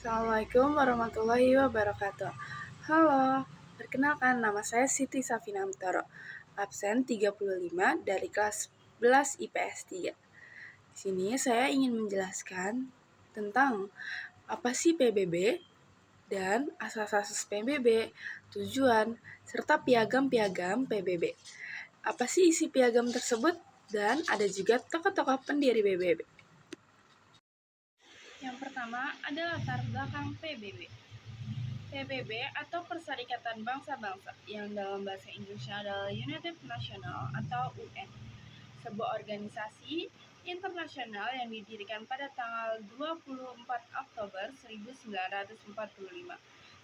Assalamualaikum warahmatullahi wabarakatuh. Halo, perkenalkan nama saya Siti Safina Amtoro, absen 35 dari kelas 11 IPS 3. Di sini saya ingin menjelaskan tentang apa sih PBB dan asas-asas PBB, tujuan, serta piagam-piagam PBB. Apa sih isi piagam tersebut? Dan ada juga tokoh-tokoh pendiri PBB. Yang pertama ada latar belakang PBB. PBB atau Perserikatan Bangsa-Bangsa yang dalam bahasa Inggrisnya adalah United National atau UN, sebuah organisasi internasional yang didirikan pada tanggal 24 Oktober 1945.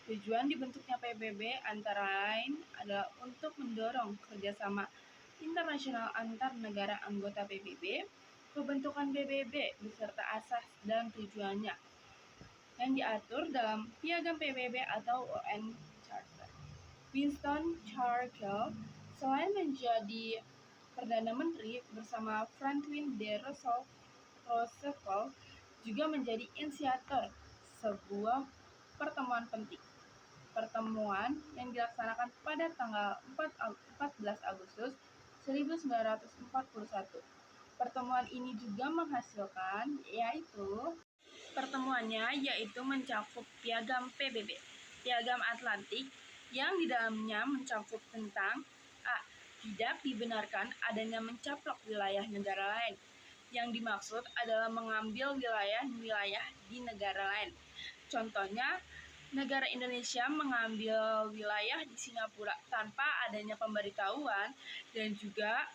Tujuan dibentuknya PBB antara lain adalah untuk mendorong kerjasama internasional antar negara anggota PBB, pembentukan PBB beserta asas dan tujuannya yang diatur dalam Piagam PBB atau UN Charter. Winston Churchill selain menjadi Perdana Menteri bersama Franklin D. Roosevelt juga menjadi inisiator sebuah pertemuan penting. Pertemuan yang dilaksanakan pada tanggal 14 Agustus 1941. Pertemuan ini juga menghasilkan Pertemuannya yaitu mencakup Piagam PBB, Piagam Atlantik, yang di dalamnya mencakup tentang A. Tidak dibenarkan adanya mencaplok wilayah negara lain. Yang dimaksud adalah mengambil wilayah-wilayah di negara lain. Contohnya, negara Indonesia mengambil wilayah di Singapura tanpa adanya pemberitahuan dan juga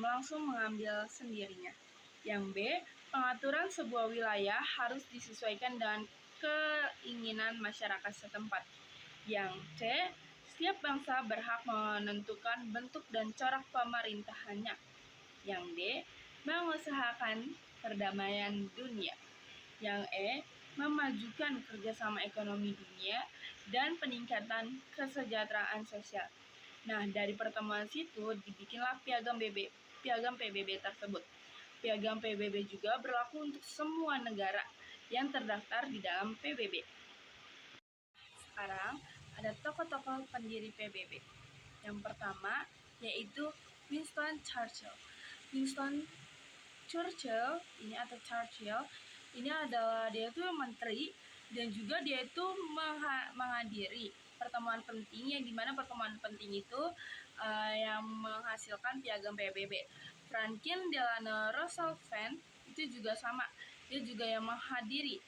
langsung mengambil sendirinya. Yang B, pengaturan sebuah wilayah harus disesuaikan dengan keinginan masyarakat setempat. Yang C, setiap bangsa berhak menentukan bentuk dan corak pemerintahannya. Yang D, mengusahakan perdamaian dunia. Yang E, memajukan kerjasama ekonomi dunia dan peningkatan kesejahteraan sosial. Nah, dari pertemuan situ dibikinlah Piagam PBB tersebut. Piagam PBB juga berlaku untuk semua negara yang terdaftar di dalam PBB. Sekarang ada tokoh-tokoh pendiri PBB. Yang pertama yaitu Winston Churchill. Winston Churchill ini adalah dia itu menteri dan juga dia itu menghadiri pertemuan penting, yang dimana pertemuan penting itu yang menghasilkan Piagam PBB. Franklin Delano Roosevelt itu juga sama, dia juga yang menghadiri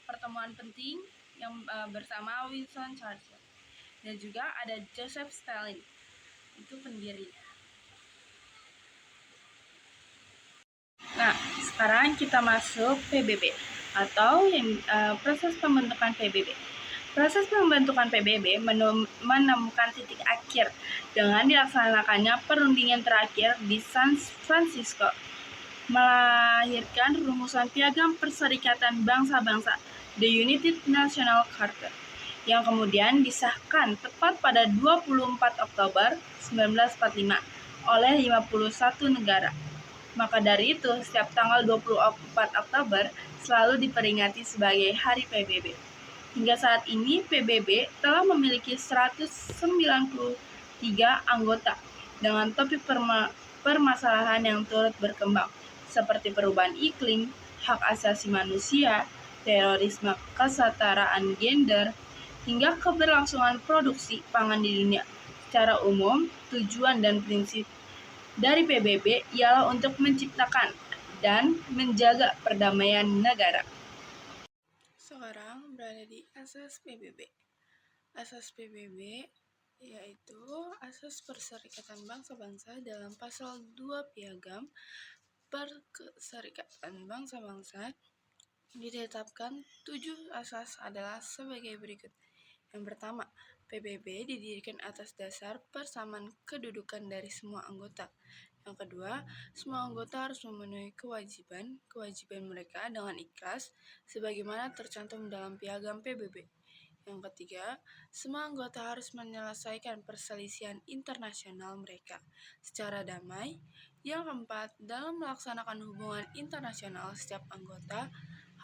pertemuan penting yang bersama Winston Churchill. Dan juga ada Joseph Stalin, itu pendiri. Nah, sekarang kita masuk PBB atau proses pembentukan PBB. Proses pembentukan PBB menemukan titik akhir dengan dilaksanakannya perundingan terakhir di San Francisco, melahirkan rumusan Piagam Perserikatan Bangsa-Bangsa, The United National Charter, yang kemudian disahkan tepat pada 24 Oktober 1945 oleh 51 negara. Maka dari itu, setiap tanggal 24 Oktober selalu diperingati sebagai Hari PBB. Hingga saat ini, PBB telah memiliki 193 anggota dengan topik permasalahan yang turut berkembang, seperti perubahan iklim, hak asasi manusia, terorisme, kesetaraan gender, hingga keberlangsungan produksi pangan di dunia. Secara umum, tujuan dan prinsip dari PBB ialah untuk menciptakan dan menjaga perdamaian negara. Sekarang berada di asas PBB. Asas PBB yaitu asas Perserikatan Bangsa-Bangsa dalam pasal 2 Piagam Perserikatan Bangsa-Bangsa ditetapkan 7 asas adalah sebagai berikut. Yang pertama, PBB didirikan atas dasar persamaan kedudukan dari semua anggota. Yang kedua, semua anggota harus memenuhi kewajiban mereka dengan ikhlas sebagaimana tercantum dalam Piagam PBB. Yang ketiga, semua anggota harus menyelesaikan perselisihan internasional mereka secara damai. Yang keempat, dalam melaksanakan hubungan internasional, setiap anggota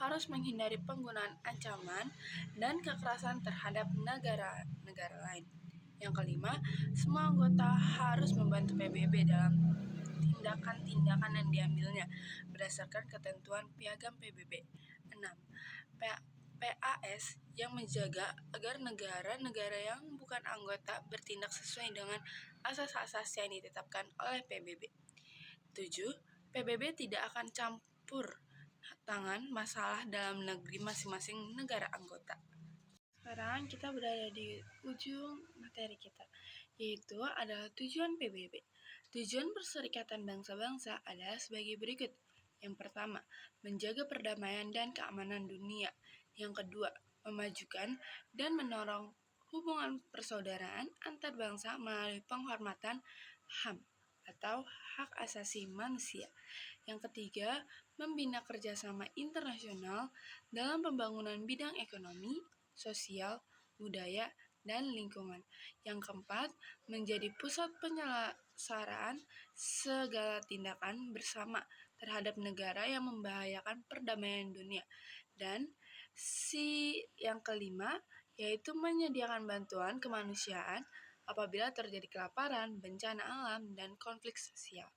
harus menghindari penggunaan ancaman dan kekerasan terhadap negara-negara lain. Yang kelima, semua anggota harus membantu PBB dalam tindakan-tindakan yang diambilnya berdasarkan ketentuan Piagam PBB. 6. PAS yang menjaga agar negara-negara yang bukan anggota bertindak sesuai dengan asas-asas yang ditetapkan oleh PBB. 7. PBB tidak akan campur tangan masalah dalam negeri masing-masing negara anggota. Sekarang kita berada di ujung materi kita, yaitu adalah tujuan PBB. Tujuan Perserikatan Bangsa-Bangsa adalah sebagai berikut. Yang pertama, menjaga perdamaian dan keamanan dunia. Yang kedua, memajukan dan mendorong hubungan persaudaraan antar bangsa melalui penghormatan HAM atau hak asasi manusia. Yang ketiga, membina kerjasama internasional dalam pembangunan bidang ekonomi, sosial, budaya, dan lingkungan. Yang keempat, menjadi pusat penyelesaian segala tindakan bersama terhadap negara yang membahayakan perdamaian dunia. Dan yang kelima, yaitu menyediakan bantuan kemanusiaan apabila terjadi kelaparan, bencana alam, dan konflik sosial.